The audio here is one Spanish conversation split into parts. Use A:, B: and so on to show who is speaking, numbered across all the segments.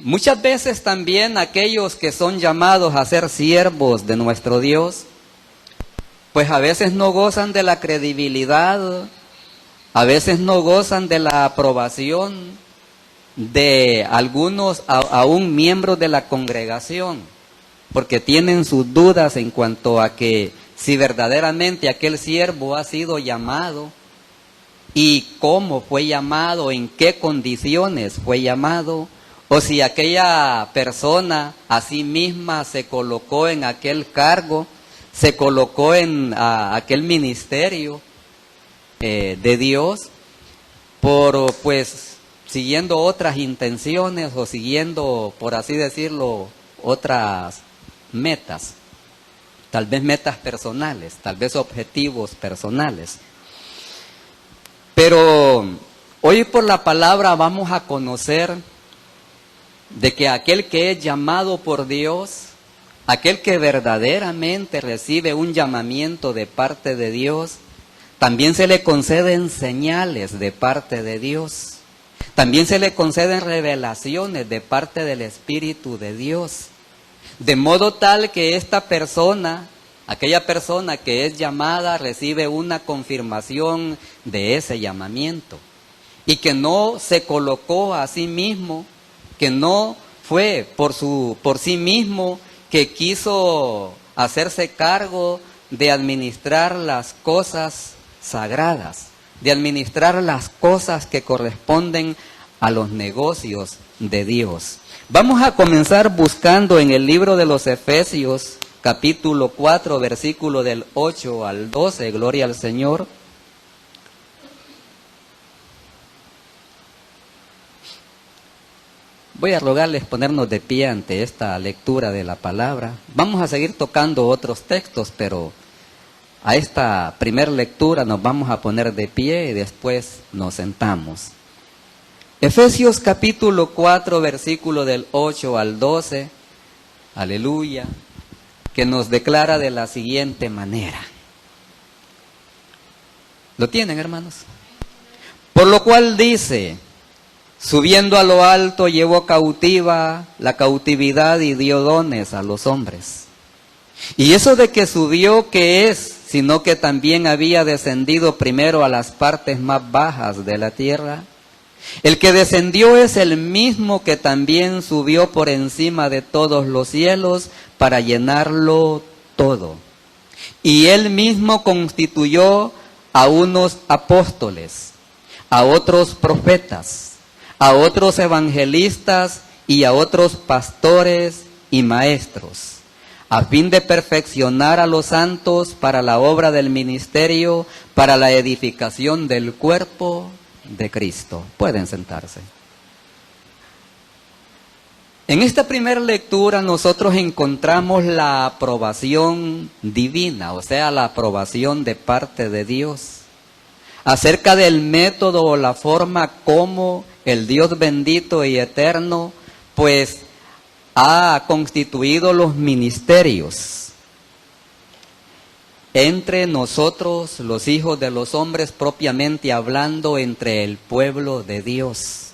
A: Muchas veces también aquellos que son llamados a ser siervos de nuestro Dios, pues a veces no gozan de la credibilidad, a veces no gozan de la aprobación de algunos aún miembros de la congregación, porque tienen sus dudas en cuanto a que si verdaderamente aquel siervo ha sido llamado y cómo fue llamado, en qué condiciones fue llamado, o si aquella persona a sí misma se colocó en aquel cargo, se colocó en aquel ministerio de Dios por siguiendo otras intenciones o siguiendo, por así decirlo, otras metas, tal vez metas personales, tal vez objetivos personales. Pero hoy por la palabra vamos a conocer de que aquel que es llamado por Dios, aquel que verdaderamente recibe un llamamiento de parte de Dios, también se le conceden señales de parte de Dios. También se le conceden revelaciones de parte del Espíritu de Dios. De modo tal que esta persona, aquella persona que es llamada, recibe una confirmación de ese llamamiento. Y que no se colocó a sí mismo, que no fue por sí mismo que quiso hacerse cargo de administrar las cosas sagradas, de administrar las cosas que corresponden a los negocios de Dios. Vamos a comenzar buscando en el libro de los Efesios, capítulo 4, versículo del 8 al 12, gloria al Señor. Voy a rogarles ponernos de pie ante esta lectura de la palabra. Vamos a seguir tocando otros textos, pero a esta primera lectura nos vamos a poner de pie y después nos sentamos. Efesios capítulo 4, versículo del 8 al 12, aleluya, que nos declara de la siguiente manera. ¿Lo tienen, hermanos? Por lo cual dice: subiendo a lo alto llevó cautiva la cautividad y dio dones a los hombres. Y eso de que subió, ¿qué es? Sino que también había descendido primero a las partes más bajas de la tierra. El que descendió es el mismo que también subió por encima de todos los cielos para llenarlo todo. Y él mismo constituyó a unos apóstoles, a otros profetas, a otros evangelistas y a otros pastores y maestros, a fin de perfeccionar a los santos para la obra del ministerio, para la edificación del cuerpo de Cristo. Pueden sentarse. En esta primera lectura nosotros encontramos la aprobación divina, o sea, la aprobación de parte de Dios, acerca del método o la forma como el Dios bendito y eterno, pues, ha constituido los ministerios entre nosotros, los hijos de los hombres, propiamente hablando, entre el pueblo de Dios.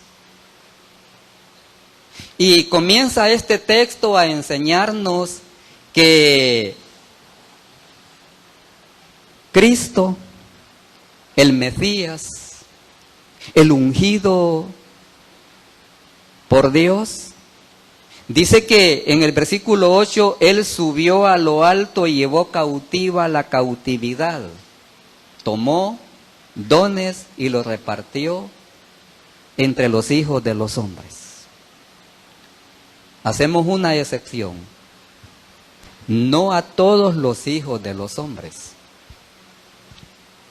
A: Y comienza este texto a enseñarnos que Cristo, el Mesías, el ungido por Dios, dice que en el versículo 8, Él subió a lo alto y llevó cautiva la cautividad. Tomó dones y los repartió entre los hijos de los hombres. Hacemos una excepción. No a todos los hijos de los hombres,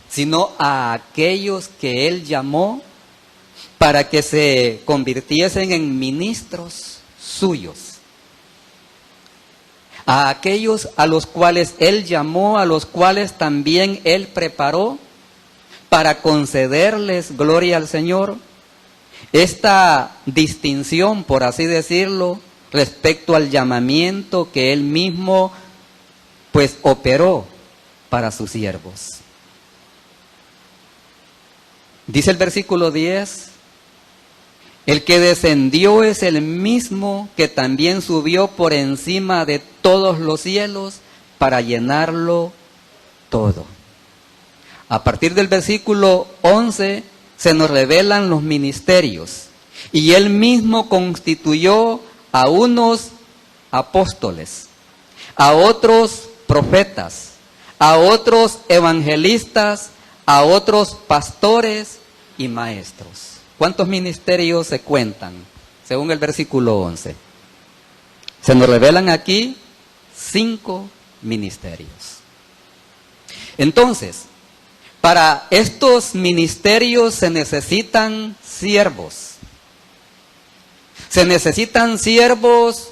A: sino a aquellos que Él llamó para que se convirtiesen en ministros suyos. A aquellos a los cuales Él llamó, a los cuales también Él preparó para concederles, gloria al Señor, esta distinción, por así decirlo, respecto al llamamiento que Él mismo pues operó para sus siervos. Dice el versículo 10, El que descendió es el mismo que también subió por encima de todos los cielos para llenarlo todo. A partir del versículo 11 se nos revelan los ministerios. Y él mismo constituyó a unos apóstoles, a otros profetas, a otros evangelistas, a otros pastores y maestros. ¿Cuántos ministerios se cuentan según el versículo 11? Se nos revelan aquí 5 ministerios. Entonces, para estos ministerios se necesitan siervos. Se necesitan siervos,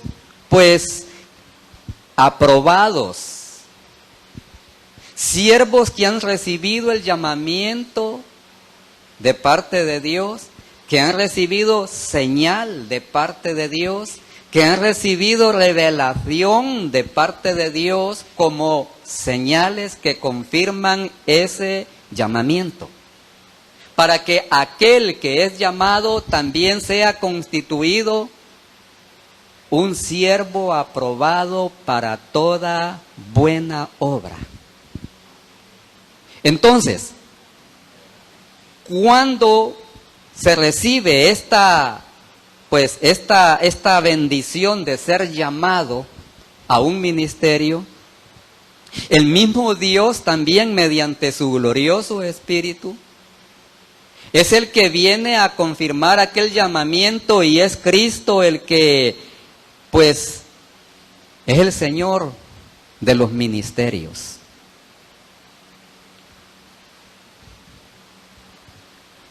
A: pues, aprobados. Siervos que han recibido el llamamiento de parte de Dios, que han recibido señal de parte de Dios, que han recibido revelación de parte de Dios como señales que confirman ese llamamiento. Para que aquel que es llamado también sea constituido un siervo aprobado para toda buena obra. Entonces, cuando se recibe esta bendición de ser llamado a un ministerio, el mismo Dios también mediante su glorioso Espíritu es el que viene a confirmar aquel llamamiento, y es Cristo el que, pues, es el Señor de los ministerios.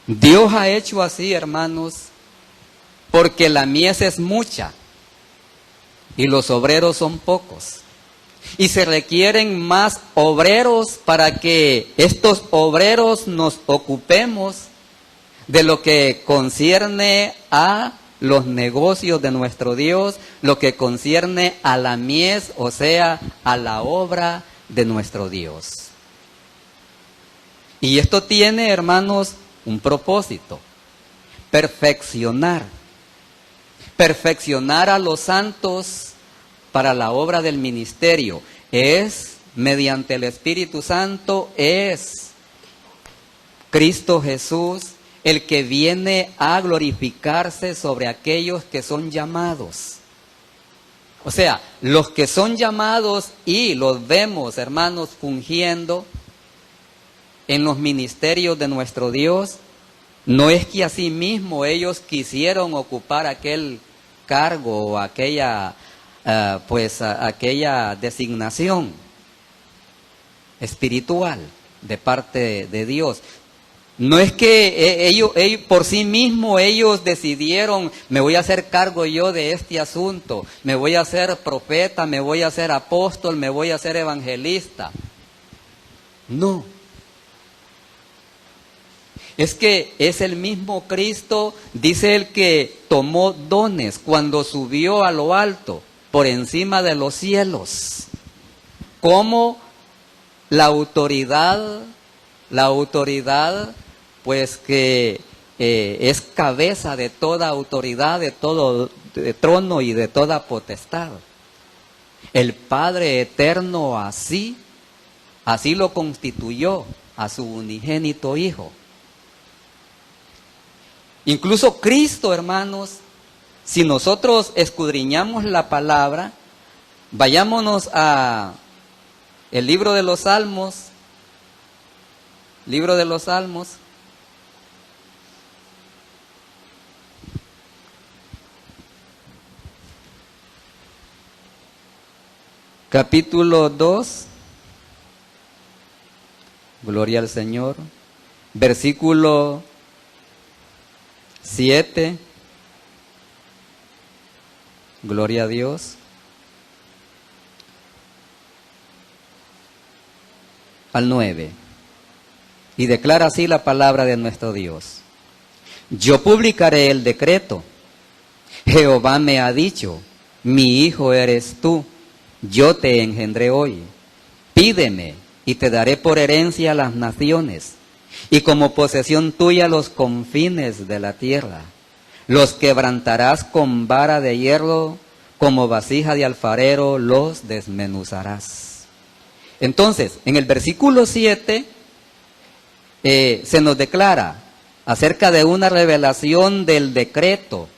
A: Dios ha hecho así, hermanos, porque la mies es mucha y los obreros son pocos. Y se requieren más obreros para que estos obreros nos ocupemos de lo que concierne a los negocios de nuestro Dios, lo que concierne a la mies, o sea, a la obra de nuestro Dios. Y esto tiene, hermanos, un propósito: perfeccionar a los santos para la obra del ministerio. Es mediante el Espíritu Santo, es Cristo Jesús el que viene a glorificarse sobre aquellos que son llamados. O sea, los que son llamados y los vemos, hermanos, fungiendo en los ministerios de nuestro Dios, no es que asimismo ellos quisieron ocupar aquel cargo o aquella designación espiritual de parte de Dios. No es que ellos por sí mismos ellos decidieron: me voy a hacer cargo yo de este asunto, me voy a hacer profeta, me voy a hacer apóstol, me voy a hacer evangelista. No. Es que es el mismo Cristo, dice el que tomó dones cuando subió a lo alto, por encima de los cielos. Como la autoridad, pues que es cabeza de toda autoridad, de todo trono y de toda potestad. El Padre eterno así lo constituyó a su unigénito Hijo. Incluso Cristo, hermanos, si nosotros escudriñamos la palabra, vayámonos a el libro de los Salmos, capítulo 2, gloria al Señor, versículo 7, gloria a Dios, al 9, y declara así la palabra de nuestro Dios: yo publicaré el decreto, Jehová me ha dicho, mi hijo eres tú, yo te engendré hoy, pídeme y te daré por herencia las naciones, y como posesión tuya los confines de la tierra. los quebrantarás con vara de hierro, como vasija de alfarero los desmenuzarás. Entonces, en el versículo 7 se nos declara acerca de una revelación del decreto.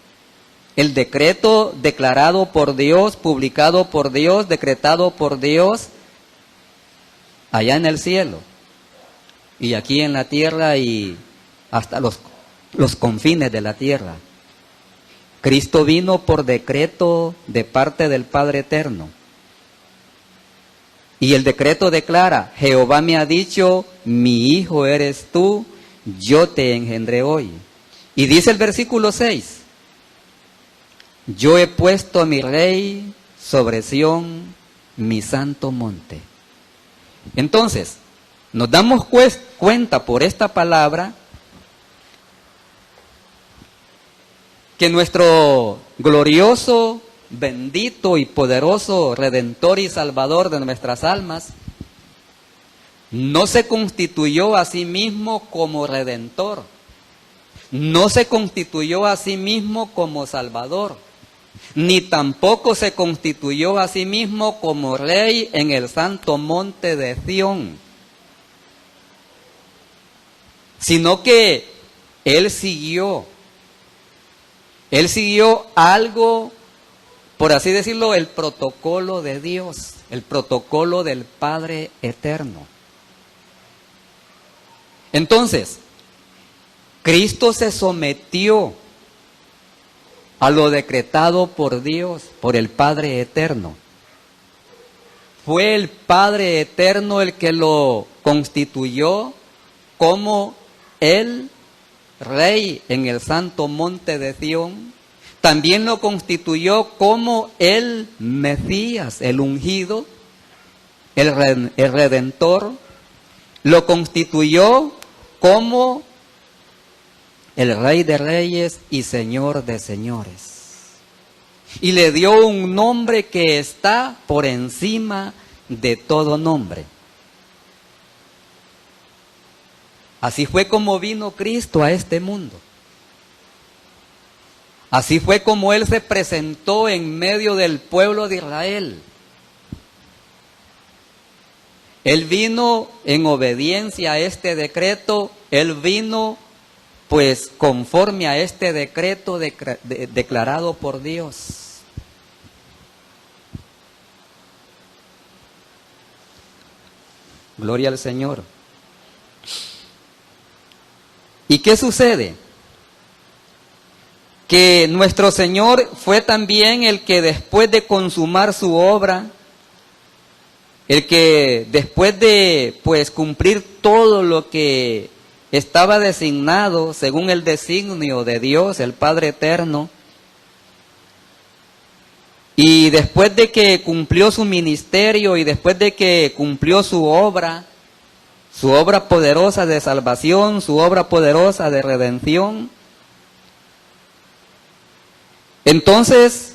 A: El decreto declarado por Dios, publicado por Dios, decretado por Dios, allá en el cielo, y aquí en la tierra y hasta los confines de la tierra. Cristo vino por decreto de parte del Padre Eterno. Y el decreto declara, Jehová me ha dicho, mi hijo eres tú, yo te engendré hoy. Y dice el versículo 6, yo he puesto a mi rey sobre Sión, mi santo monte. Entonces, nos damos cuenta por esta palabra que nuestro glorioso, bendito y poderoso Redentor y Salvador de nuestras almas no se constituyó a sí mismo como Redentor, no se constituyó a sí mismo como Salvador, ni tampoco se constituyó a sí mismo como Rey en el santo monte de Sión, sino que Él siguió algo, por así decirlo, el protocolo de Dios, el protocolo del Padre Eterno. Entonces, Cristo se sometió a lo decretado por Dios, por el Padre Eterno. Fue el Padre Eterno el que lo constituyó como el Rey en el santo monte de Sión. También lo constituyó como el Mesías, el ungido, el Redentor. Lo constituyó como el Rey de Reyes y Señor de Señores. Y le dio un nombre que está por encima de todo nombre. Así fue como vino Cristo a este mundo. Así fue como Él se presentó en medio del pueblo de Israel. Él vino en obediencia a este decreto, Él vino pues conforme a este decreto declarado por Dios. Gloria al Señor. ¿Y qué sucede? Que nuestro Señor fue también el que después de consumar su obra, el que después de pues cumplir todo lo que estaba designado según el designio de Dios, el Padre Eterno, y después de que cumplió su ministerio y después de que cumplió su obra poderosa de salvación, su obra poderosa de redención, entonces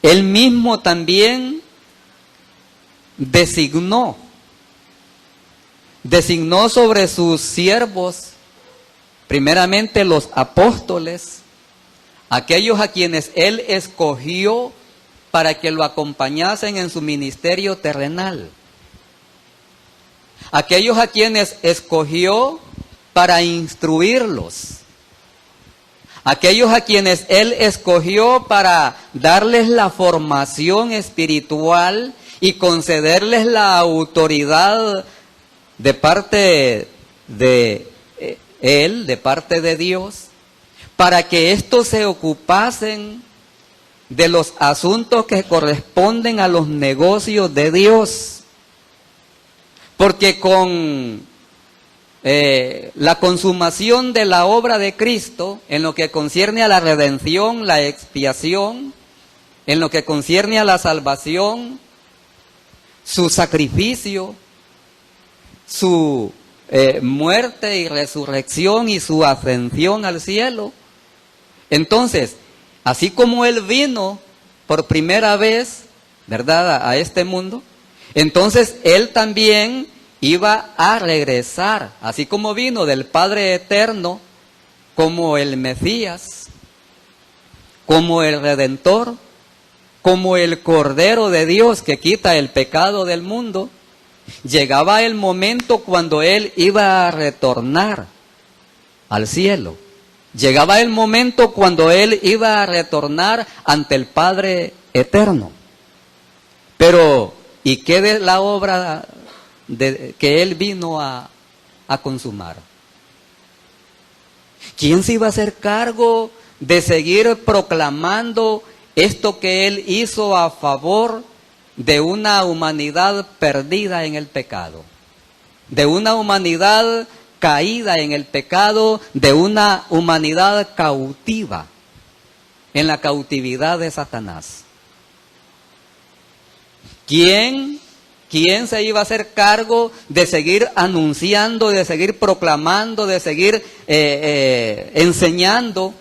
A: Él mismo también designó sobre sus siervos, primeramente los apóstoles, aquellos a quienes Él escogió para que lo acompañasen en su ministerio terrenal. Aquellos a quienes escogió para instruirlos. Aquellos a quienes Él escogió para darles la formación espiritual y concederles la autoridad de parte de Él, de parte de Dios, para que éstos se ocupasen de los asuntos que corresponden a los negocios de Dios. Porque con la consumación de la obra de Cristo, en lo que concierne a la redención, la expiación, en lo que concierne a la salvación, su sacrificio, su muerte y resurrección y su ascensión al cielo. Entonces, así como Él vino por primera vez, ¿verdad?, a este mundo, entonces Él también iba a regresar, así como vino del Padre Eterno como el Mesías, como el Redentor, como el Cordero de Dios que quita el pecado del mundo, llegaba el momento cuando Él iba a retornar al cielo. Llegaba el momento cuando Él iba a retornar ante el Padre eterno. Pero, ¿y qué de la obra que Él vino a consumar? ¿Quién se iba a hacer cargo de seguir proclamando esto que Él hizo a favor de una humanidad perdida en el pecado? De una humanidad caída en el pecado, de una humanidad cautiva, en la cautividad de Satanás. ¿Quién se iba a hacer cargo de seguir anunciando, de seguir proclamando, de seguir enseñando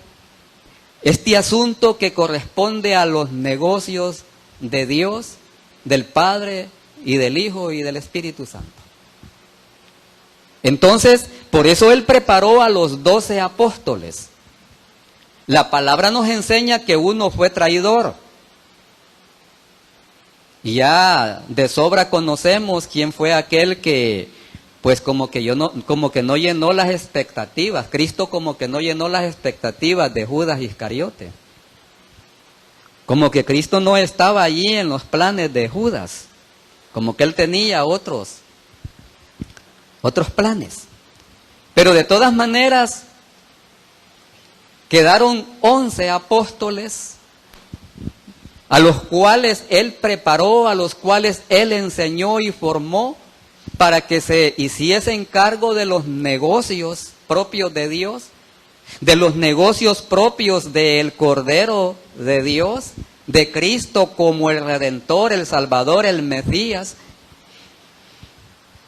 A: este asunto que corresponde a los negocios de Dios, del Padre y del Hijo y del Espíritu Santo? Entonces, por eso Él preparó a los 12 apóstoles. La palabra nos enseña que uno fue traidor. Y ya de sobra conocemos quién fue aquel que, pues como que no llenó las expectativas. Cristo como que no llenó las expectativas de Judas Iscariote. Como que Cristo no estaba allí en los planes de Judas. Como que Él tenía otros planes. Pero de todas maneras, quedaron 11 apóstoles a los cuales Él preparó, a los cuales Él enseñó y formó para que se hiciesen cargo de los negocios propios de Dios, de los negocios propios del Cordero de Dios, de Cristo como el Redentor, el Salvador, el Mesías.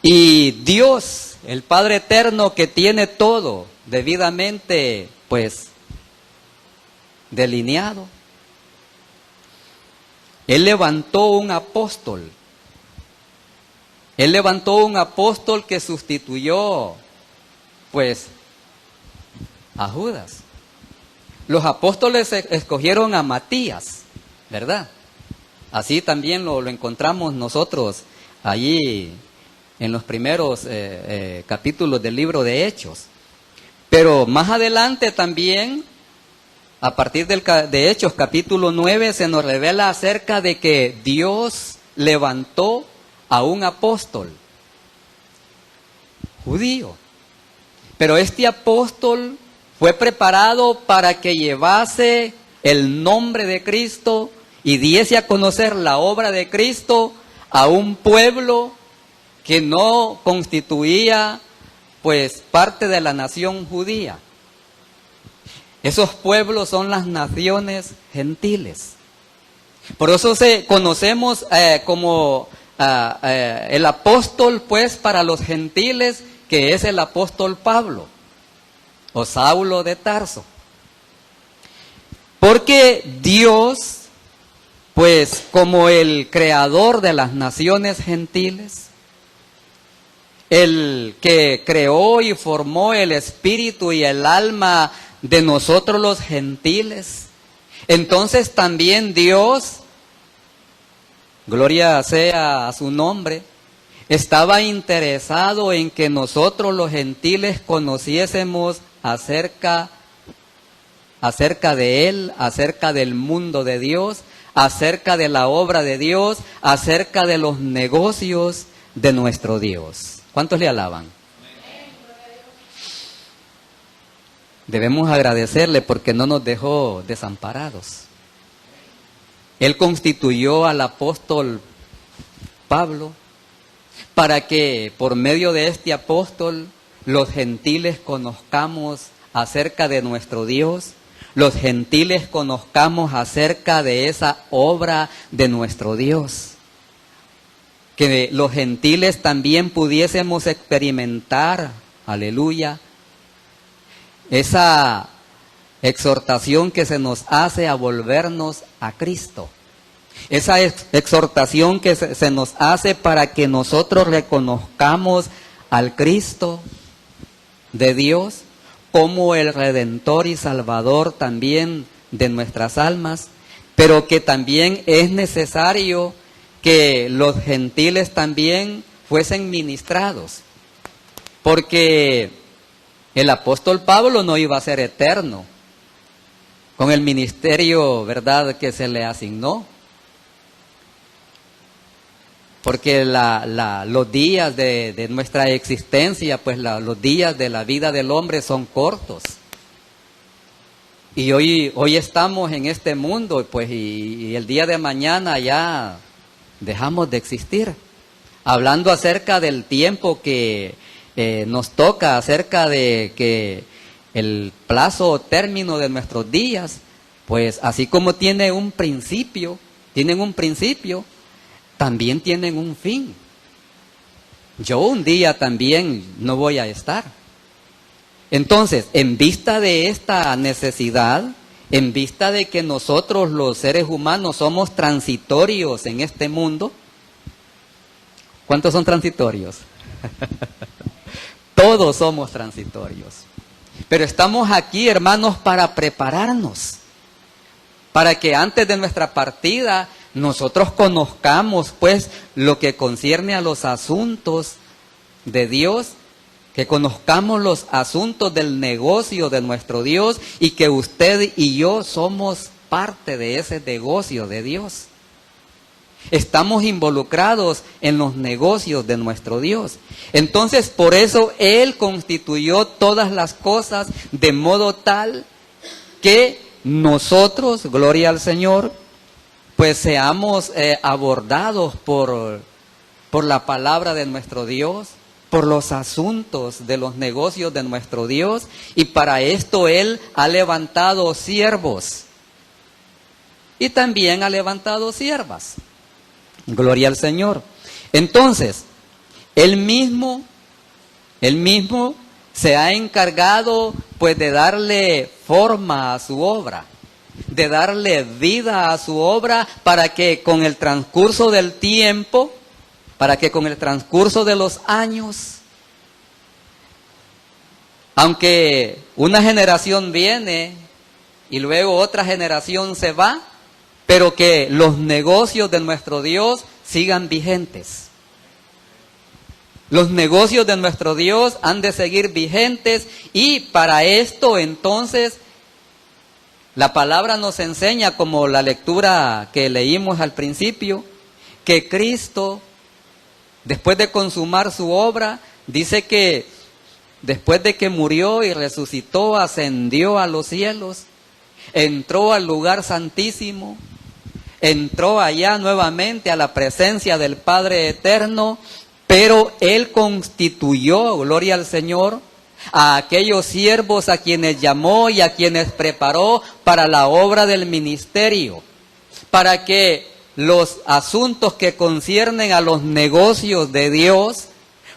A: Y Dios, el Padre Eterno, que tiene todo debidamente, pues, delineado, Él levantó un apóstol. Él levantó un apóstol que sustituyó, pues, a Judas. Los apóstoles escogieron a Matías, ¿verdad? Así también lo encontramos nosotros allí en los primeros capítulos del libro de Hechos. Pero más adelante también, a partir de Hechos capítulo 9, se nos revela acerca de que Dios levantó a un apóstol judío. Pero este apóstol fue preparado para que llevase el nombre de Cristo y diese a conocer la obra de Cristo a un pueblo que no constituía, pues, parte de la nación judía. Esos pueblos son las naciones gentiles. Por eso conocemos como el apóstol, pues, para los gentiles, que es el apóstol Pablo, o Saulo de Tarso. Porque Dios, pues, como el creador de las naciones gentiles, el que creó y formó el espíritu y el alma de nosotros los gentiles, entonces también Dios, gloria sea a su nombre, estaba interesado en que nosotros los gentiles conociésemos acerca de Él, acerca del mundo de Dios, acerca de la obra de Dios, acerca de los negocios de nuestro Dios. ¿Cuántos le alaban? Debemos agradecerle porque no nos dejó desamparados. Él constituyó al apóstol Pablo para que por medio de este apóstol los gentiles conozcamos acerca de nuestro Dios, los gentiles conozcamos acerca de esa obra de nuestro Dios. Que los gentiles también pudiésemos experimentar, aleluya, esa exhortación que se nos hace a volvernos a Cristo. Esa exhortación que se nos hace para que nosotros reconozcamos al Cristo de Dios como el Redentor y Salvador también de nuestras almas, pero que también es necesario que los gentiles también fuesen ministrados, porque el apóstol Pablo no iba a ser eterno con el ministerio, ¿verdad?, que se le asignó. Porque los días de nuestra existencia, pues los días de la vida del hombre son cortos. Y hoy estamos en este mundo, pues, y el día de mañana ya dejamos de existir. Hablando acerca del tiempo que nos toca, acerca de que el plazo o término de nuestros días, pues así como tienen un principio, también tienen un fin. Yo un día también no voy a estar. Entonces, en vista de esta necesidad, en vista de que nosotros los seres humanos somos transitorios en este mundo, ¿cuántos son transitorios? Todos somos transitorios. Pero estamos aquí, hermanos, para prepararnos, para que antes de nuestra partida nosotros conozcamos, pues, lo que concierne a los asuntos de Dios, que conozcamos los asuntos del negocio de nuestro Dios y que usted y yo somos parte de ese negocio de Dios. Estamos involucrados en los negocios de nuestro Dios. Entonces, por eso Él constituyó todas las cosas de modo tal que nosotros, gloria al Señor, pues seamos abordados por la palabra de nuestro Dios, por los asuntos de los negocios de nuestro Dios, y para esto Él ha levantado siervos y también ha levantado siervas. Gloria al Señor. Entonces, Él mismo se ha encargado, pues, de darle forma a su obra, de darle vida a su obra, para que con el transcurso del tiempo, para que con el transcurso de los años, aunque una generación viene y luego otra generación se va, pero que los negocios de nuestro Dios sigan vigentes. Los negocios de nuestro Dios han de seguir vigentes, y para esto entonces la palabra nos enseña, como la lectura que leímos al principio, que Cristo, después de consumar su obra, dice que después de que murió y resucitó, ascendió a los cielos, entró al lugar santísimo, entró allá nuevamente a la presencia del Padre Eterno, pero Él constituyó, gloria al Señor, a aquellos siervos a quienes llamó y a quienes preparó para la obra del ministerio, para que los asuntos que conciernen a los negocios de Dios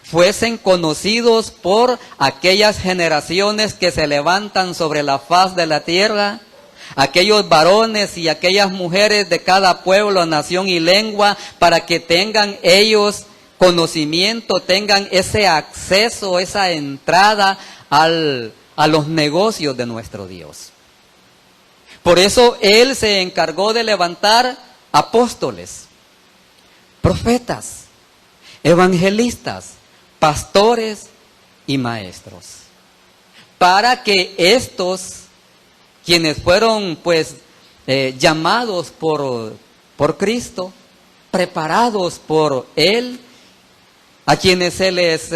A: fuesen conocidos por aquellas generaciones que se levantan sobre la faz de la tierra, aquellos varones y aquellas mujeres de cada pueblo, nación y lengua, para que tengan ellos conocimiento, tengan ese acceso, esa entrada a los negocios de nuestro Dios. Por eso Él se encargó de levantar apóstoles, profetas, evangelistas, pastores y maestros, para que estos, quienes fueron, pues, llamados por Cristo, preparados por Él, a quienes se les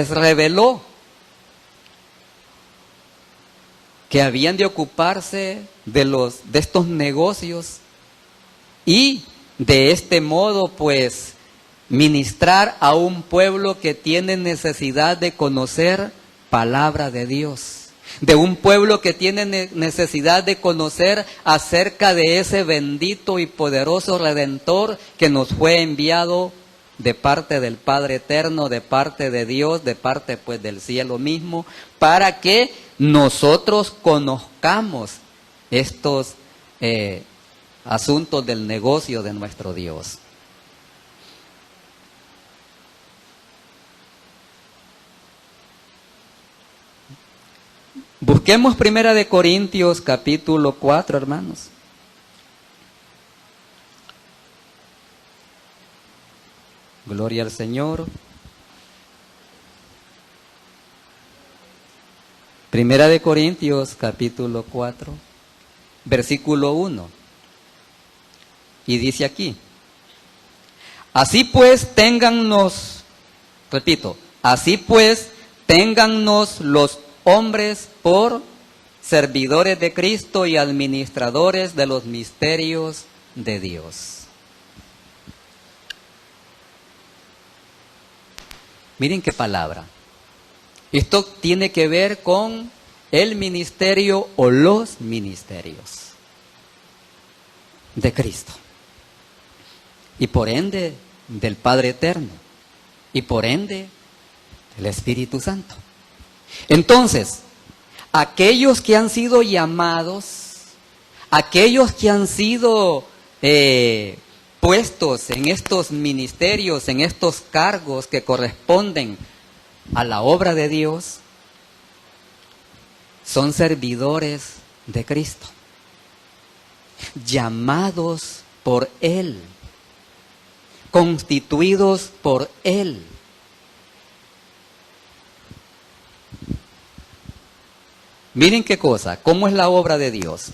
A: reveló que habían de ocuparse de estos negocios, y de este modo, pues, ministrar a un pueblo que tiene necesidad de conocer palabra de Dios, de un pueblo que tiene necesidad de conocer acerca de ese bendito y poderoso Redentor que nos fue enviado de parte del Padre Eterno, de parte de Dios, de parte, pues, del cielo mismo, para que nosotros conozcamos estos asuntos del negocio de nuestro Dios. Busquemos 1 Corintios capítulo 4, hermanos. Gloria al Señor. 1 Corintios capítulo 4, versículo 1. Y dice aquí: así pues, téngannos, repito, así pues, téngannos los hombres por servidores de Cristo y administradores de los misterios de Dios. Miren qué palabra. Esto tiene que ver con el ministerio o los ministerios de Cristo. Y por ende del Padre Eterno. Y por ende del Espíritu Santo. Entonces, aquellos que han sido llamados, aquellos que han sido puestos en estos ministerios, en estos cargos que corresponden a la obra de Dios, son servidores de Cristo, llamados por Él, constituidos por Él. Miren qué cosa, cómo es la obra de Dios.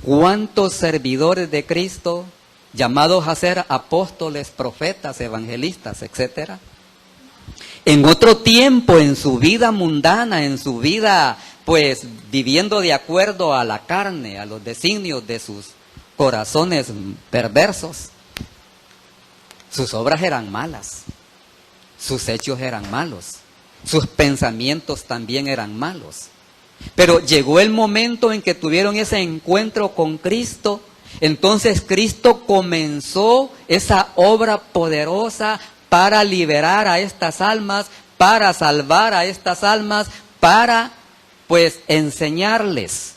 A: ¿Cuántos servidores de Cristo, llamados a ser apóstoles, profetas, evangelistas, etcétera, en otro tiempo, en su vida mundana, en su vida, pues, viviendo de acuerdo a la carne, a los designios de sus corazones perversos, sus obras eran malas, sus hechos eran malos, sus pensamientos también eran malos. Pero llegó el momento en que tuvieron ese encuentro con Cristo. Entonces Cristo comenzó esa obra poderosa para liberar a estas almas, para salvar a estas almas, para pues enseñarles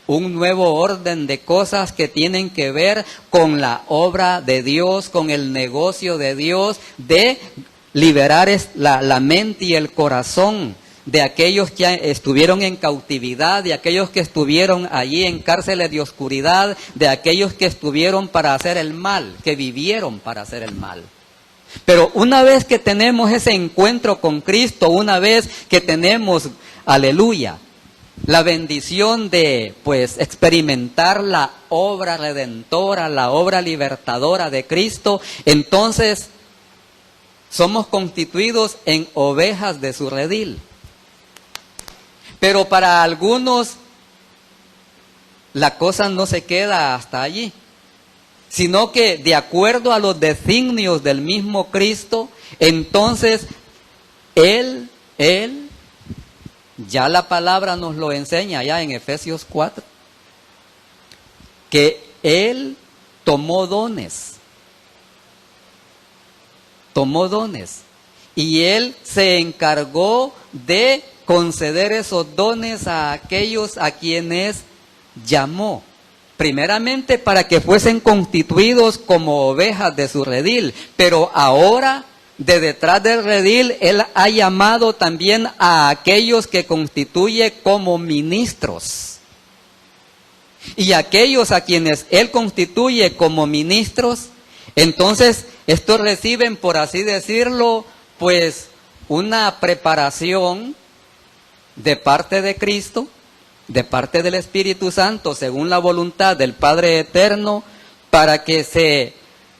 A: un nuevo orden de cosas que tienen que ver con la obra de Dios, con el negocio de Dios, de liberar la mente y el corazón de aquellos que estuvieron en cautividad, de aquellos que estuvieron allí en cárceles de oscuridad, de aquellos que estuvieron para hacer el mal, que vivieron para hacer el mal. Pero una vez que tenemos ese encuentro con Cristo, una vez que tenemos, aleluya, la bendición de pues experimentar la obra redentora, la obra libertadora de Cristo, entonces somos constituidos en ovejas de su redil. Pero para algunos la cosa no se queda hasta allí, sino que de acuerdo a los designios del mismo Cristo, entonces Él, ya la palabra nos lo enseña ya en Efesios 4, que Él tomó dones, y Él se encargó de conceder esos dones a aquellos a quienes llamó. Primeramente para que fuesen constituidos como ovejas de su redil, pero ahora de detrás del redil Él ha llamado también a aquellos que constituye como ministros. Y aquellos a quienes Él constituye como ministros, entonces estos reciben, por así decirlo, pues una preparación de parte de Cristo, de parte del Espíritu Santo, según la voluntad del Padre Eterno, para que se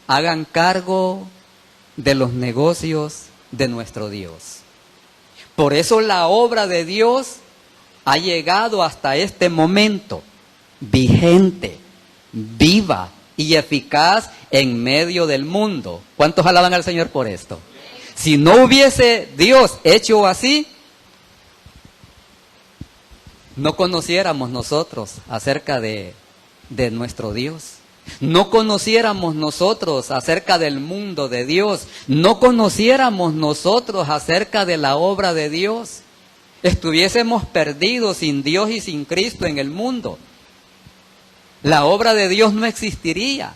A: hagan cargo de los negocios de nuestro Dios. Por eso la obra de Dios ha llegado hasta este momento, vigente, viva y eficaz en medio del mundo. ¿Cuántos alaban al Señor por esto? Si no hubiese Dios hecho así, no conociéramos nosotros acerca de nuestro Dios. No conociéramos nosotros acerca del mundo de Dios. No conociéramos nosotros acerca de la obra de Dios. Estuviésemos perdidos sin Dios y sin Cristo en el mundo. La obra de Dios no existiría.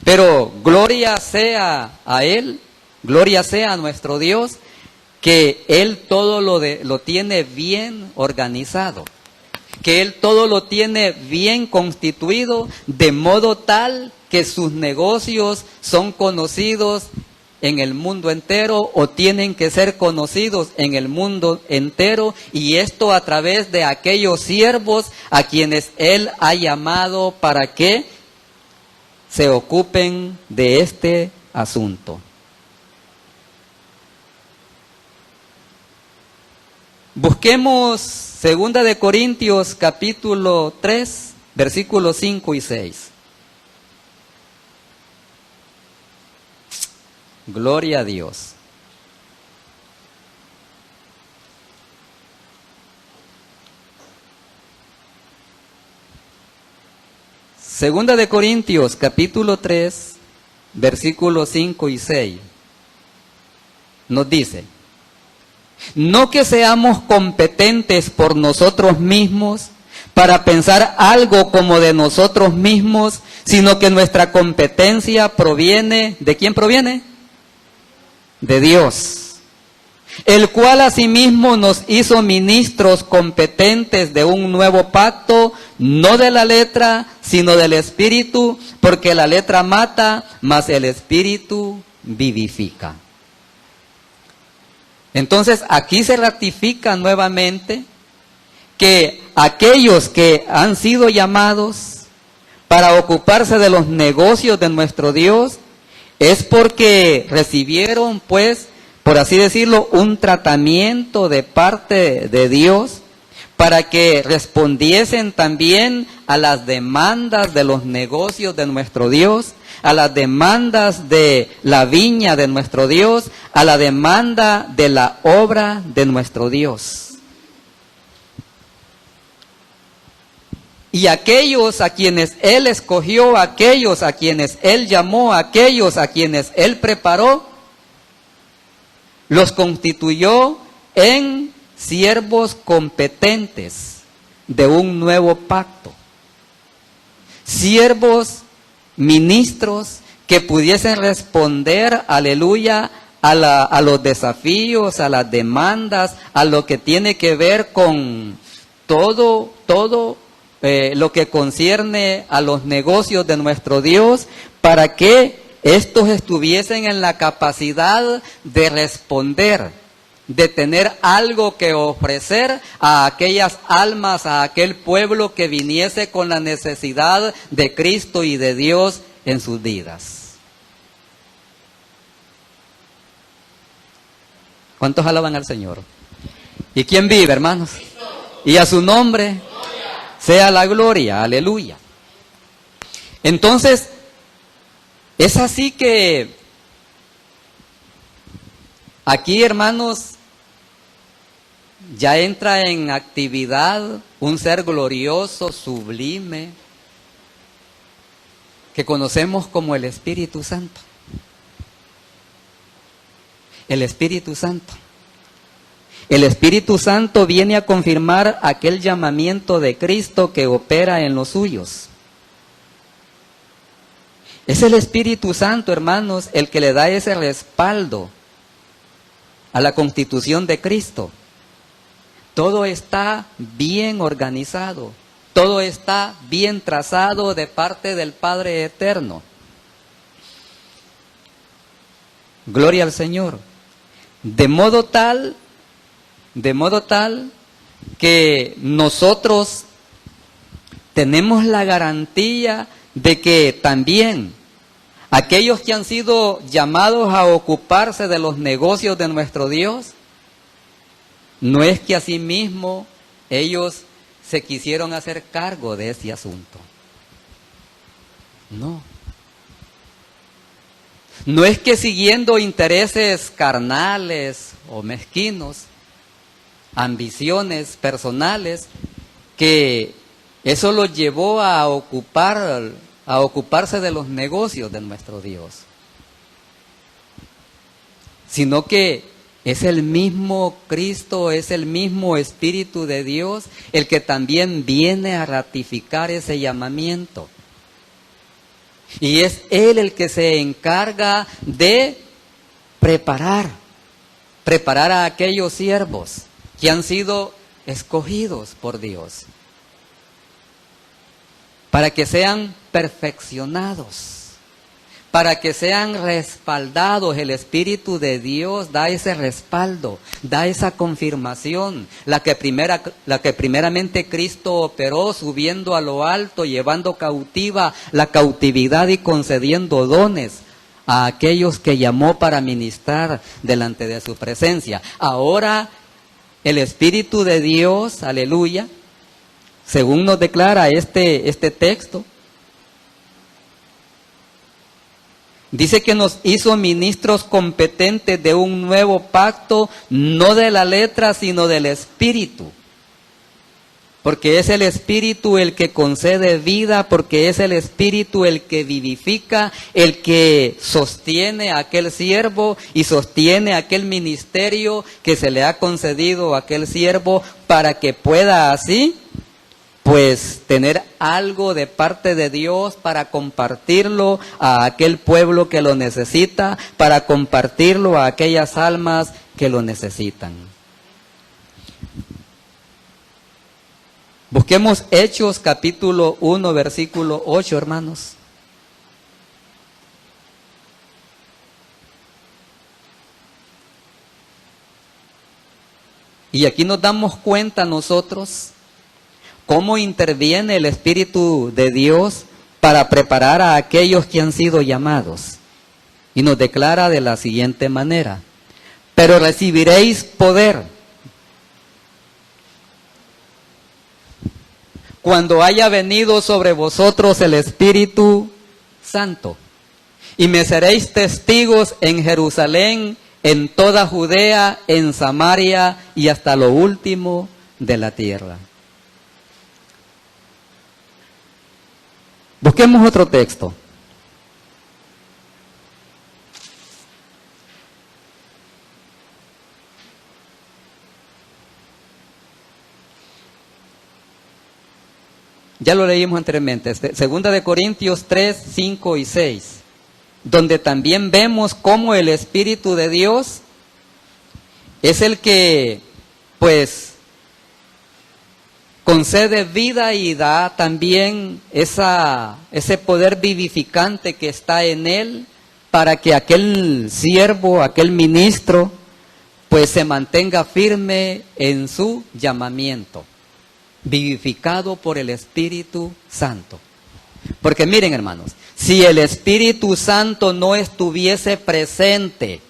A: Pero gloria sea a Él, gloria sea a nuestro Dios, que Él todo lo tiene bien organizado, que Él todo lo tiene bien constituido, de modo tal que sus negocios son conocidos en el mundo entero o tienen que ser conocidos en el mundo entero, y esto a través de aquellos siervos a quienes Él ha llamado para que se ocupen de este asunto. Busquemos 2 de Corintios capítulo 3, versículos 5 y 6. Gloria a Dios. Segunda de Corintios capítulo 3, versículos 5 y 6. Nos dice: no que seamos competentes por nosotros mismos para pensar algo como de nosotros mismos, sino que nuestra competencia proviene, ¿de quién proviene? De Dios, el cual asimismo nos hizo ministros competentes de un nuevo pacto, no de la letra, sino del Espíritu, porque la letra mata, mas el Espíritu vivifica. Entonces aquí se ratifica nuevamente que aquellos que han sido llamados para ocuparse de los negocios de nuestro Dios es porque recibieron, pues, por así decirlo, un tratamiento de parte de Dios para que respondiesen también a las demandas de los negocios de nuestro Dios, a las demandas de la viña de nuestro Dios, a la demanda de la obra de nuestro Dios. Y aquellos a quienes Él escogió, aquellos a quienes Él llamó, aquellos a quienes Él preparó, los constituyó en siervos competentes de un nuevo pacto. Siervos, ministros que pudiesen responder, aleluya, a los desafíos, a las demandas, a lo que tiene que ver con todo lo que concierne a los negocios de nuestro Dios, para que estos estuviesen en la capacidad de responder, de tener algo que ofrecer a aquellas almas, a aquel pueblo que viniese con la necesidad de Cristo y de Dios en sus vidas. ¿Cuántos alaban al Señor? ¿Y quién vive, hermanos? Y a su nombre sea la gloria, aleluya. Entonces, es así que aquí, hermanos, ya entra en actividad un ser glorioso, sublime, que conocemos como el Espíritu Santo. El Espíritu Santo. El Espíritu Santo viene a confirmar aquel llamamiento de Cristo que opera en los suyos. Es el Espíritu Santo, hermanos, el que le da ese respaldo a la constitución de Cristo. Todo está bien organizado, todo está bien trazado de parte del Padre Eterno. Gloria al Señor. De modo tal que nosotros tenemos la garantía de que también aquellos que han sido llamados a ocuparse de los negocios de nuestro Dios, no es que asimismo ellos se quisieron hacer cargo de ese asunto. No. No es que siguiendo intereses carnales o mezquinos, ambiciones personales, que eso los llevó a ocuparse de los negocios de nuestro Dios, sino que es el mismo Cristo, es el mismo Espíritu de Dios el que también viene a ratificar ese llamamiento. Y es Él el que se encarga de preparar preparar a aquellos siervos que han sido escogidos por Dios, para que sean perfeccionados, para que sean respaldados. El Espíritu de Dios da ese respaldo, da esa confirmación, la que primeramente Cristo operó subiendo a lo alto, llevando cautiva la cautividad y concediendo dones a aquellos que llamó para ministrar delante de su presencia. Ahora el Espíritu de Dios, aleluya, según nos declara este texto, dice que nos hizo ministros competentes de un nuevo pacto, no de la letra, sino del Espíritu. Porque es el Espíritu el que concede vida, porque es el Espíritu el que vivifica, el que sostiene a aquel siervo y sostiene aquel ministerio que se le ha concedido a aquel siervo, para que pueda así pues tener algo de parte de Dios para compartirlo a aquel pueblo que lo necesita, para compartirlo a aquellas almas que lo necesitan. Busquemos Hechos capítulo 1, versículo 8, hermanos. Y aquí nos damos cuenta nosotros cómo interviene el Espíritu de Dios para preparar a aquellos que han sido llamados. Y nos declara de la siguiente manera: pero recibiréis poder cuando haya venido sobre vosotros el Espíritu Santo, y me seréis testigos en Jerusalén, en toda Judea, en Samaria y hasta lo último de la tierra. Busquemos otro texto. Ya lo leímos anteriormente, Segunda de Corintios 3, 5 y 6, donde también vemos cómo el Espíritu de Dios es el que, pues, concede vida y da también ese poder vivificante que está en él, para que aquel siervo, aquel ministro, pues se mantenga firme en su llamamiento, vivificado por el Espíritu Santo. Porque miren, hermanos, si el Espíritu Santo no estuviese presente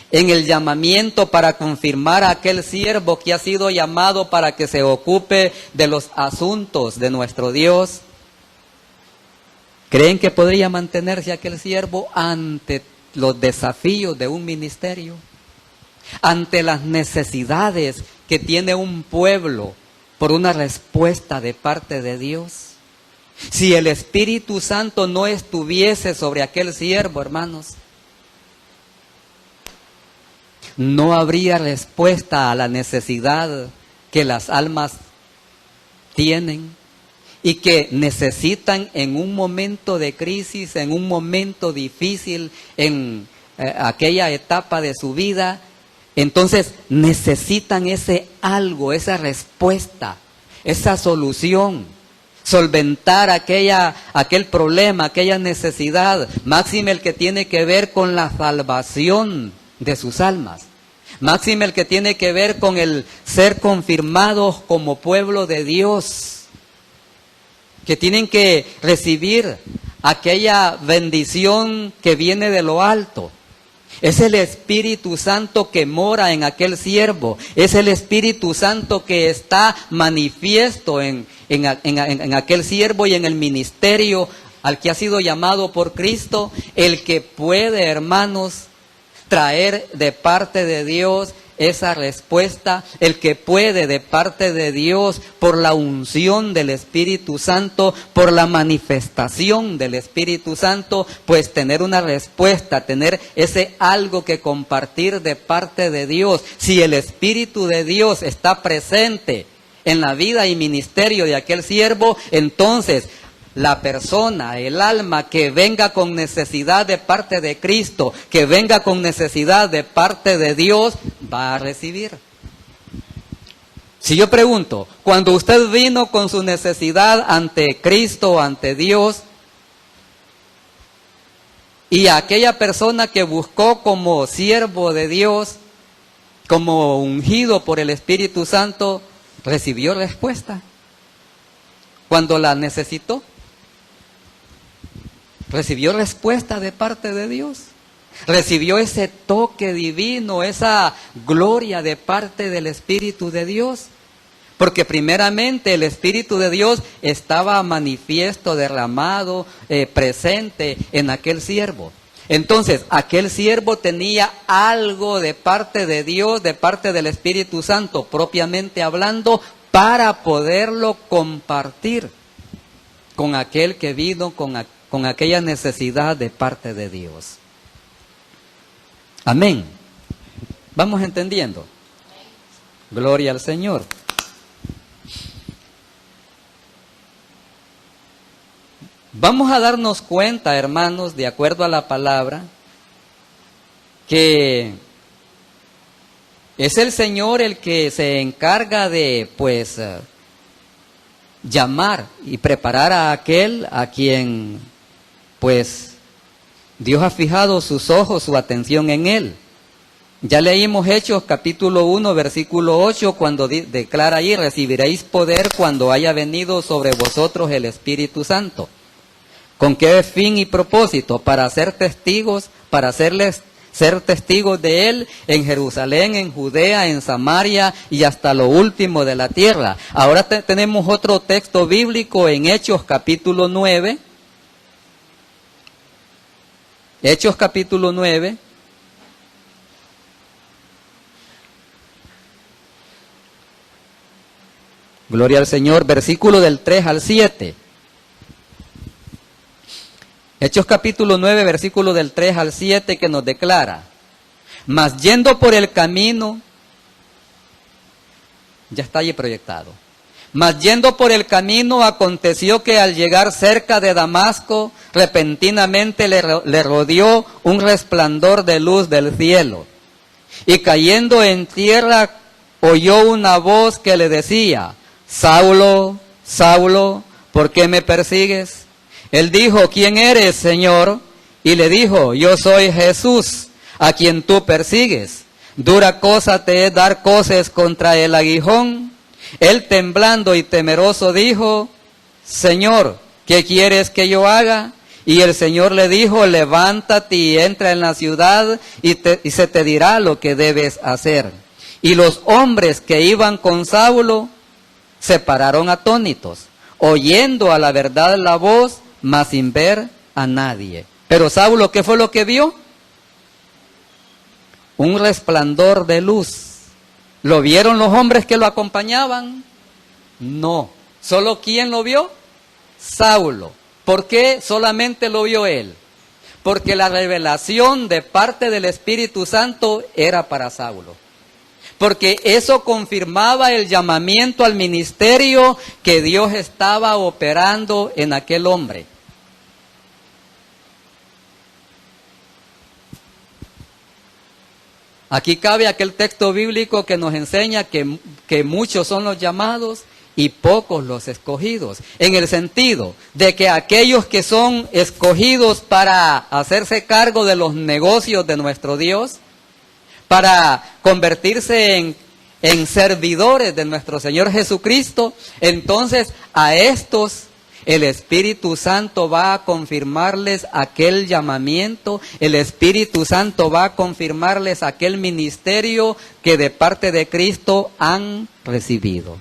A: en el llamamiento para confirmar a aquel siervo que ha sido llamado para que se ocupe de los asuntos de nuestro Dios, ¿creen que podría mantenerse aquel siervo ante los desafíos de un ministerio? Ante las necesidades que tiene un pueblo por una respuesta de parte de Dios. Si el Espíritu Santo no estuviese sobre aquel siervo, hermanos, no habría respuesta a la necesidad que las almas tienen y que necesitan en un momento de crisis, en un momento difícil, en aquella etapa de su vida. Entonces necesitan ese algo, esa respuesta, esa solución, solventar aquel problema, aquella necesidad, máxime el que tiene que ver con la salvación de sus almas, máxime el que tiene que ver con el ser confirmados como pueblo de Dios, que tienen que recibir aquella bendición que viene de lo alto. Es el Espíritu Santo que mora en aquel siervo, es el Espíritu Santo que está manifiesto en aquel siervo y en el ministerio al que ha sido llamado por Cristo, el que puede, hermanos, traer de parte de Dios esa respuesta, el que puede de parte de Dios, por la unción del Espíritu Santo, por la manifestación del Espíritu Santo, pues tener una respuesta, tener ese algo que compartir de parte de Dios. Si el Espíritu de Dios está presente en la vida y ministerio de aquel siervo, entonces la persona, el alma que venga con necesidad de parte de Cristo, que venga con necesidad de parte de Dios, va a recibir. Si yo pregunto, cuando usted vino con su necesidad ante Cristo, ante Dios, y aquella persona que buscó como siervo de Dios, como ungido por el Espíritu Santo, ¿recibió respuesta cuando la necesitó? ¿Recibió respuesta de parte de Dios? ¿Recibió ese toque divino, esa gloria de parte del Espíritu de Dios? Porque primeramente el Espíritu de Dios estaba manifiesto, derramado, presente en aquel siervo. Entonces, aquel siervo tenía algo de parte de Dios, de parte del Espíritu Santo, propiamente hablando, para poderlo compartir con aquel que vino con aquella necesidad de parte de Dios. Amén. ¿Vamos entendiendo? Gloria al Señor. Vamos a darnos cuenta, hermanos, de acuerdo a la palabra, que es el Señor el que se encarga de, llamar y preparar a aquel a quien, Dios ha fijado sus ojos, su atención en él. Ya leímos Hechos capítulo 1, versículo 8, cuando declara ahí, recibiréis poder cuando haya venido sobre vosotros el Espíritu Santo. ¿Con qué fin y propósito? Para ser testigos, para ser testigos de Él en Jerusalén, en Judea, en Samaria y hasta lo último de la tierra. Ahora tenemos otro texto bíblico en Hechos capítulo 9. Hechos capítulo 9. Gloria al Señor, versículo del 3 al 7. Hechos capítulo 9, versículo del 3 al 7, que nos declara: mas yendo por el camino, ya está allí proyectado, mas yendo por el camino aconteció que al llegar cerca de Damasco, repentinamente le rodeó un resplandor de luz del cielo, y cayendo en tierra oyó una voz que le decía: Saulo, Saulo, ¿por qué me persigues? Él dijo: ¿quién eres, Señor? Y le dijo: yo soy Jesús, a quien tú persigues. Dura cosa te es dar coces contra el aguijón. Él, temblando y temeroso, dijo: Señor, ¿qué quieres que yo haga? Y el Señor le dijo: levántate y entra en la ciudad y se te dirá lo que debes hacer. Y los hombres que iban con Saulo se pararon atónitos, oyendo a la verdad la voz, mas sin ver a nadie. Pero Saulo, ¿qué fue lo que vio? Un resplandor de luz. ¿Lo vieron los hombres que lo acompañaban? No. ¿Solo quién lo vio? Saulo. ¿Por qué solamente lo vio él? Porque la revelación de parte del Espíritu Santo era para Saulo. Porque eso confirmaba el llamamiento al ministerio que Dios estaba operando en aquel hombre. Aquí cabe aquel texto bíblico que nos enseña que muchos son los llamados y pocos los escogidos. En el sentido de que aquellos que son escogidos para hacerse cargo de los negocios de nuestro Dios, para convertirse en servidores de nuestro Señor Jesucristo, entonces a estos el Espíritu Santo va a confirmarles aquel llamamiento, el Espíritu Santo va a confirmarles aquel ministerio que de parte de Cristo han recibido.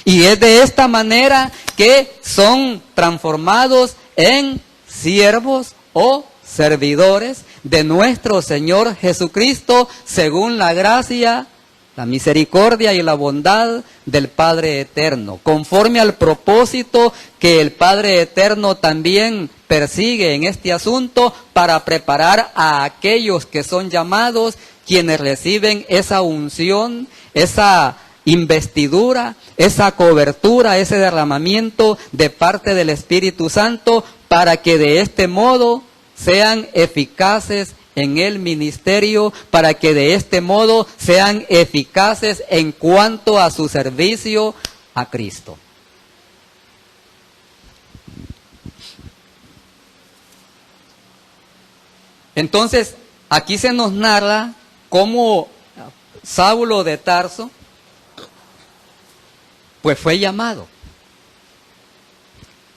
A: Y es de esta manera que son transformados en siervos o servidores de nuestro Señor Jesucristo, según la gracia, la misericordia y la bondad del Padre Eterno, conforme al propósito que el Padre Eterno también persigue en este asunto, para preparar a aquellos que son llamados, quienes reciben esa unción, esa investidura, esa cobertura, ese derramamiento de parte del Espíritu Santo, para que de este modo sean eficaces en el ministerio para que de este modo sean eficaces en cuanto a su servicio a Cristo. Entonces, aquí se nos narra cómo Saulo de Tarso, pues fue llamado.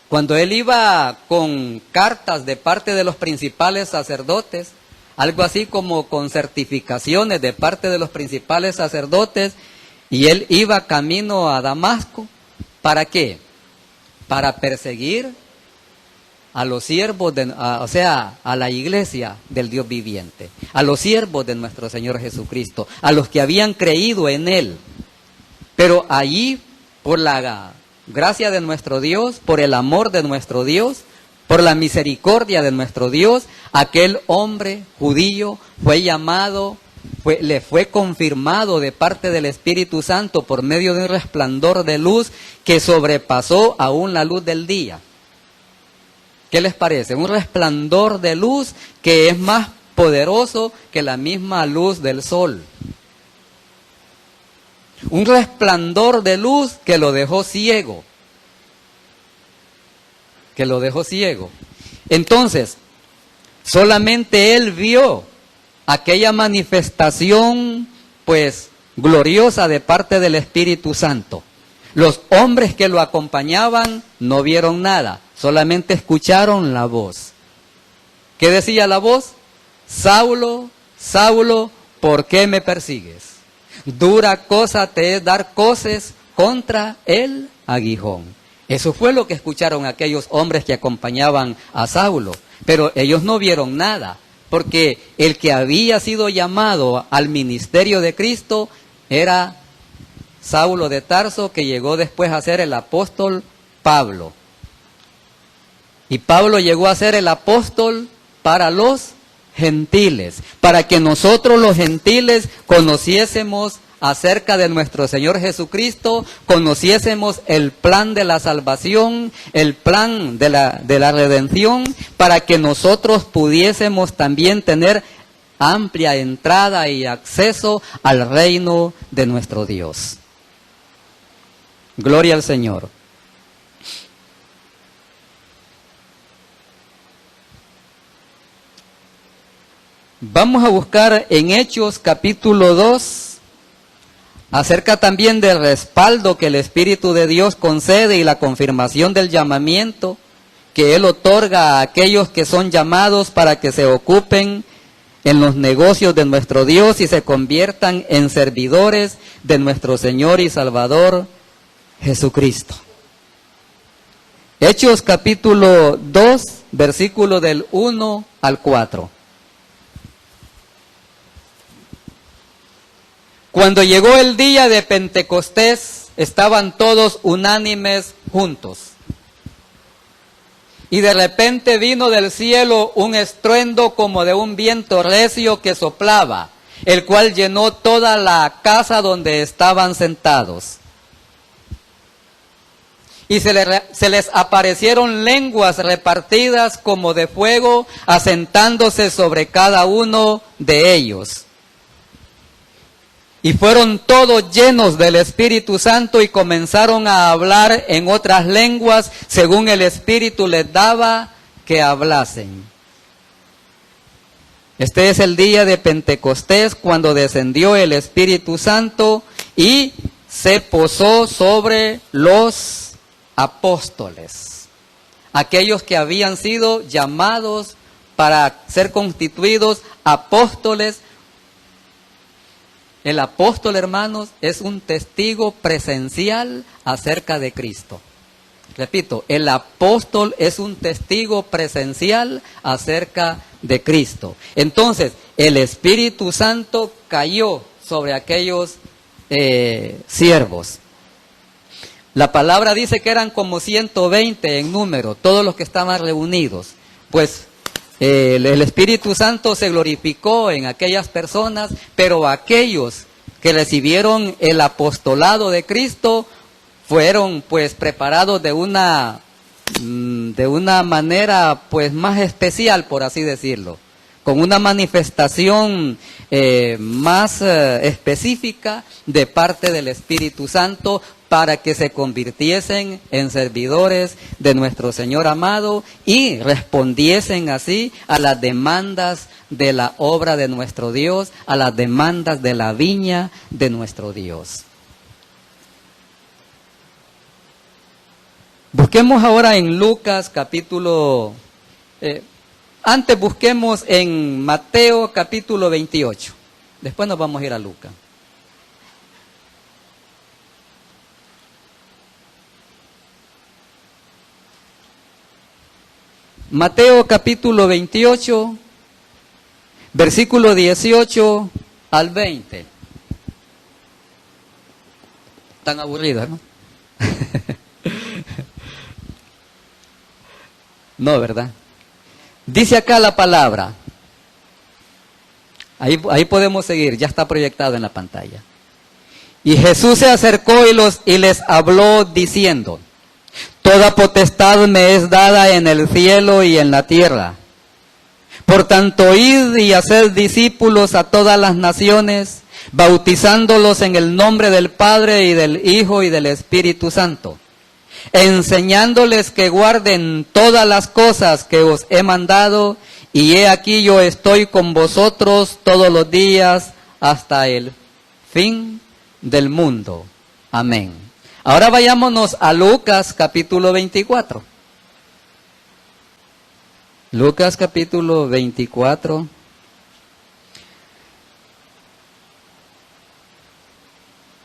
A: Cuando él iba con cartas de parte de los principales sacerdotes, algo así como con certificaciones de parte de los principales sacerdotes, y él iba camino a Damasco, ¿para qué? Para perseguir a los siervos, a la iglesia del Dios viviente, a los siervos de nuestro Señor Jesucristo, a los que habían creído en Él. Pero allí, por la gracia de nuestro Dios, por el amor de nuestro Dios, por la misericordia de nuestro Dios, aquel hombre judío fue llamado, le fue confirmado de parte del Espíritu Santo por medio de un resplandor de luz que sobrepasó aún la luz del día. ¿Qué les parece? Un resplandor de luz que es más poderoso que la misma luz del sol. Un resplandor de luz que lo dejó ciego. Entonces, solamente él vio aquella manifestación, pues, gloriosa de parte del Espíritu Santo. Los hombres que lo acompañaban no vieron nada, solamente escucharon la voz. ¿Qué decía la voz? Saulo, Saulo, ¿por qué me persigues? Dura cosa te es dar coces contra el aguijón. Eso fue lo que escucharon aquellos hombres que acompañaban a Saulo, pero ellos no vieron nada, porque el que había sido llamado al ministerio de Cristo era Saulo de Tarso, que llegó después a ser el apóstol Pablo. Y Pablo llegó a ser el apóstol para los gentiles, para que nosotros los gentiles conociésemos acerca de nuestro Señor Jesucristo, conociésemos el plan de la salvación, el plan de la redención, para que nosotros pudiésemos también tener amplia entrada y acceso al reino de nuestro Dios. Gloria al Señor. Vamos a buscar en Hechos capítulo 2, acerca también del respaldo que el Espíritu de Dios concede y la confirmación del llamamiento que Él otorga a aquellos que son llamados para que se ocupen en los negocios de nuestro Dios y se conviertan en servidores de nuestro Señor y Salvador Jesucristo. Hechos capítulo 2, versículo del 1 al 4. Cuando llegó el día de Pentecostés, estaban todos unánimes juntos. Y de repente vino del cielo un estruendo como de un viento recio que soplaba, el cual llenó toda la casa donde estaban sentados. Y se les aparecieron lenguas repartidas como de fuego, asentándose sobre cada uno de ellos. Y fueron todos llenos del Espíritu Santo y comenzaron a hablar en otras lenguas, según el Espíritu les daba que hablasen. Este es el día de Pentecostés, cuando descendió el Espíritu Santo y se posó sobre los apóstoles, aquellos que habían sido llamados para ser constituidos apóstoles. El apóstol, hermanos, es un testigo presencial acerca de Cristo. Repito, el apóstol es un testigo presencial acerca de Cristo. Entonces, el Espíritu Santo cayó sobre aquellos siervos. La palabra dice que eran como 120 en número, todos los que estaban reunidos. Pues el Espíritu Santo se glorificó en aquellas personas, pero aquellos que recibieron el apostolado de Cristo fueron pues preparados de una manera pues más especial, por así decirlo. con una manifestación más específica de parte del Espíritu Santo para que se convirtiesen en servidores de nuestro Señor amado y respondiesen así a las demandas de la obra de nuestro Dios, a las demandas de la viña de nuestro Dios. Busquemos ahora en Lucas capítulo... antes busquemos en Mateo capítulo 28. Después nos vamos a ir a Lucas. Mateo capítulo 28, versículo 18 al 20. Tan aburridos, ¿no? No, ¿verdad? Dice acá la palabra. Ahí podemos seguir, ya está proyectado en la pantalla. Y Jesús se acercó y les habló diciendo: Toda potestad me es dada en el cielo y en la tierra. Por tanto, id y haced discípulos a todas las naciones, bautizándolos en el nombre del Padre y del Hijo y del Espíritu Santo, enseñándoles que guarden todas las cosas que os he mandado, y he aquí yo estoy con vosotros todos los días hasta el fin del mundo. Amén. Ahora vayámonos a Lucas capítulo 24. Lucas capítulo 24.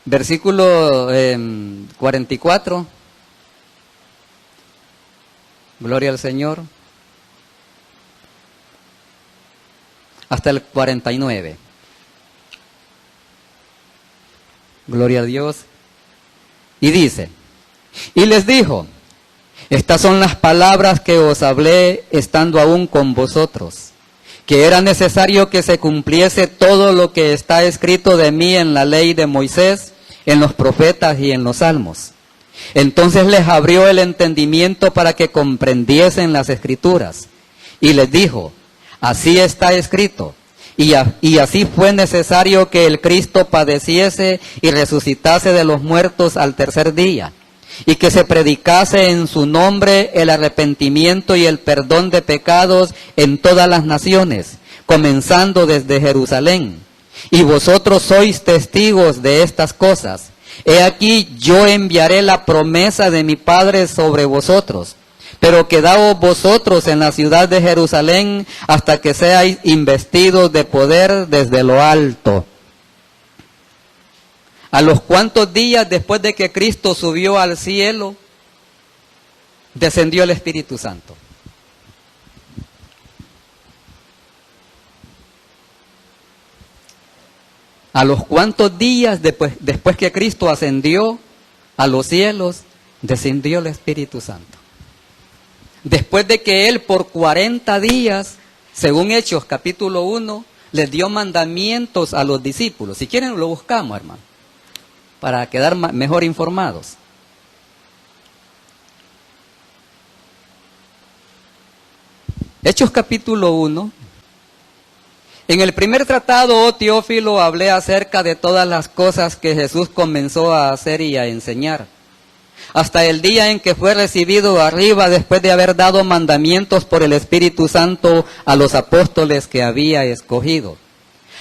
A: Versículo 44. Gloria al Señor. Hasta el 49. Gloria a Dios. Y dice, y les dijo: Estas son las palabras que os hablé estando aún con vosotros, que era necesario que se cumpliese todo lo que está escrito de mí en la ley de Moisés, en los profetas y en los salmos. Entonces les abrió el entendimiento para que comprendiesen las Escrituras, y les dijo: Así está escrito, y así fue necesario que el Cristo padeciese y resucitase de los muertos al tercer día, y que se predicase en su nombre el arrepentimiento y el perdón de pecados en todas las naciones, comenzando desde Jerusalén. Y vosotros sois testigos de estas cosas. He aquí yo enviaré la promesa de mi Padre sobre vosotros, pero quedaos vosotros en la ciudad de Jerusalén hasta que seáis investidos de poder desde lo alto. A los cuantos días después de que Cristo subió al cielo, descendió el Espíritu Santo. A los cuantos días después que Cristo ascendió a los cielos, descendió el Espíritu Santo. Después de que Él por 40 días, según Hechos capítulo 1, les dio mandamientos a los discípulos. Si quieren lo buscamos, hermano, para quedar mejor informados. Hechos capítulo 1. En el primer tratado, oh Teófilo, hablé acerca de todas las cosas que Jesús comenzó a hacer y a enseñar, hasta el día en que fue recibido arriba después de haber dado mandamientos por el Espíritu Santo a los apóstoles que había escogido,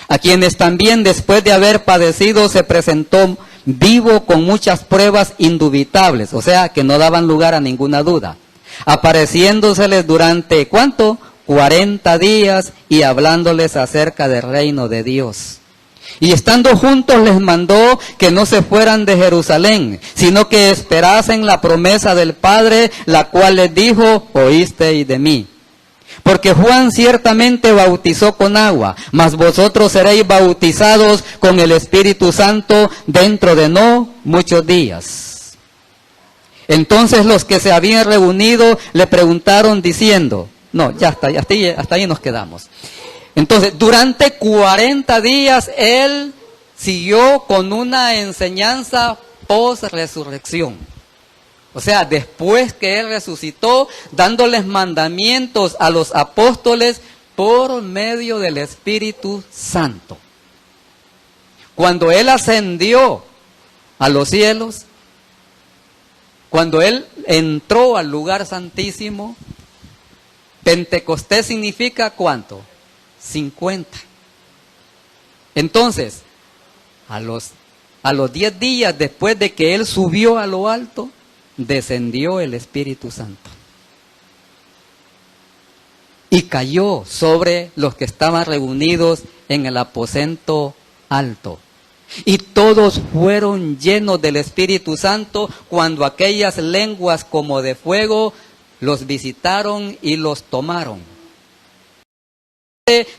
A: a quienes también después de haber padecido se presentó vivo con muchas pruebas indubitables, o sea que no daban lugar a ninguna duda, apareciéndoseles durante, ¿cuánto? 40 días y hablándoles acerca del reino de Dios. Y estando juntos les mandó que no se fueran de Jerusalén, sino que esperasen la promesa del Padre, la cual les dijo: oísteis de mí. Porque Juan ciertamente bautizó con agua, mas vosotros seréis bautizados con el Espíritu Santo dentro de no muchos días. Entonces los que se habían reunido le preguntaron diciendo, no, ya está, hasta ahí nos quedamos. Entonces, durante 40 días Él siguió con una enseñanza post-resurrección. O sea, después que Él resucitó, dándoles mandamientos a los apóstoles por medio del Espíritu Santo. Cuando Él ascendió a los cielos, cuando Él entró al lugar santísimo, Pentecostés significa ¿cuánto? 50. Entonces, a los 10 días después de que Él subió a lo alto, descendió el Espíritu Santo. Y cayó sobre los que estaban reunidos en el aposento alto. Y todos fueron llenos del Espíritu Santo cuando aquellas lenguas como de fuego los visitaron y los tomaron.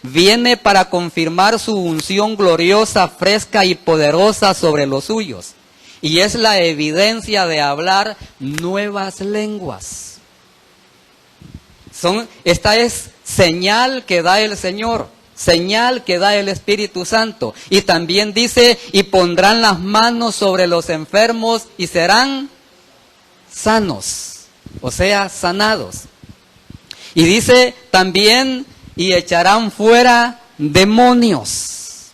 A: Viene para confirmar su unción gloriosa, fresca y poderosa sobre los suyos. Y es la evidencia de hablar nuevas lenguas. Esta es señal que da el Señor, señal que da el Espíritu Santo. Y también dice, y pondrán las manos sobre los enfermos y serán sanos, o sea, sanados. Y dice también, y echarán fuera demonios.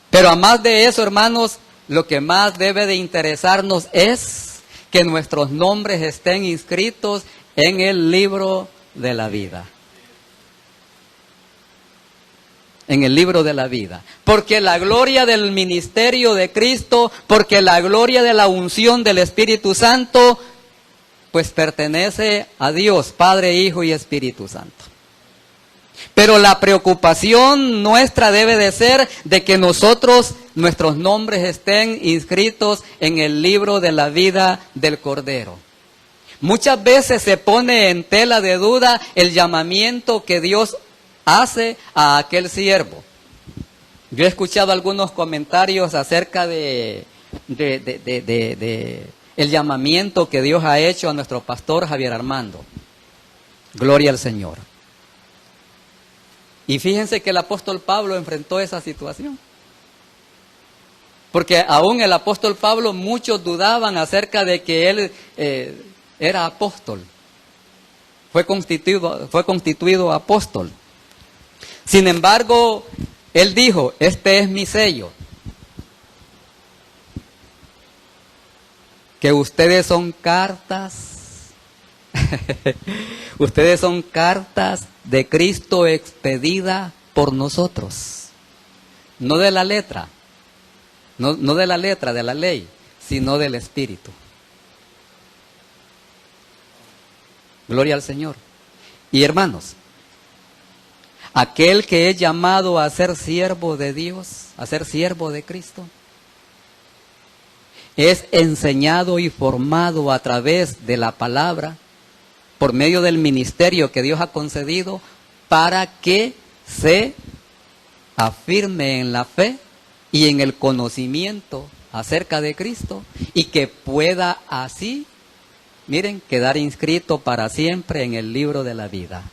A: Pero a más de eso, hermanos, lo que más debe de interesarnos es que nuestros nombres estén inscritos en el libro de la vida. En el libro de la vida. Porque la gloria del ministerio de Cristo, porque la gloria de la unción del Espíritu Santo, pues pertenece a Dios, Padre, Hijo y Espíritu Santo. Pero la preocupación nuestra debe de ser de que nuestros nombres estén inscritos en el libro de la vida del Cordero. Muchas veces se pone en tela de duda el llamamiento que Dios hace a aquel siervo. Yo he escuchado algunos comentarios acerca de el llamamiento que Dios ha hecho a nuestro pastor Javier Armando. Gloria al Señor. Y fíjense que el apóstol Pablo enfrentó esa situación. Porque aún el apóstol Pablo, muchos dudaban acerca de que él era apóstol. Fue constituido apóstol. Sin embargo, él dijo, este es mi sello. Que ustedes son cartas. Ustedes son cartas de Cristo expedida por nosotros. No de la letra. No de la letra, de la ley, sino del Espíritu. Gloria al Señor. Y hermanos, aquel que es llamado a ser siervo de Dios, a ser siervo de Cristo, es enseñado y formado a través de la palabra, por medio del ministerio que Dios ha concedido, para que se afirme en la fe y en el conocimiento acerca de Cristo, y que pueda así, miren, quedar inscrito para siempre en el libro de la vida.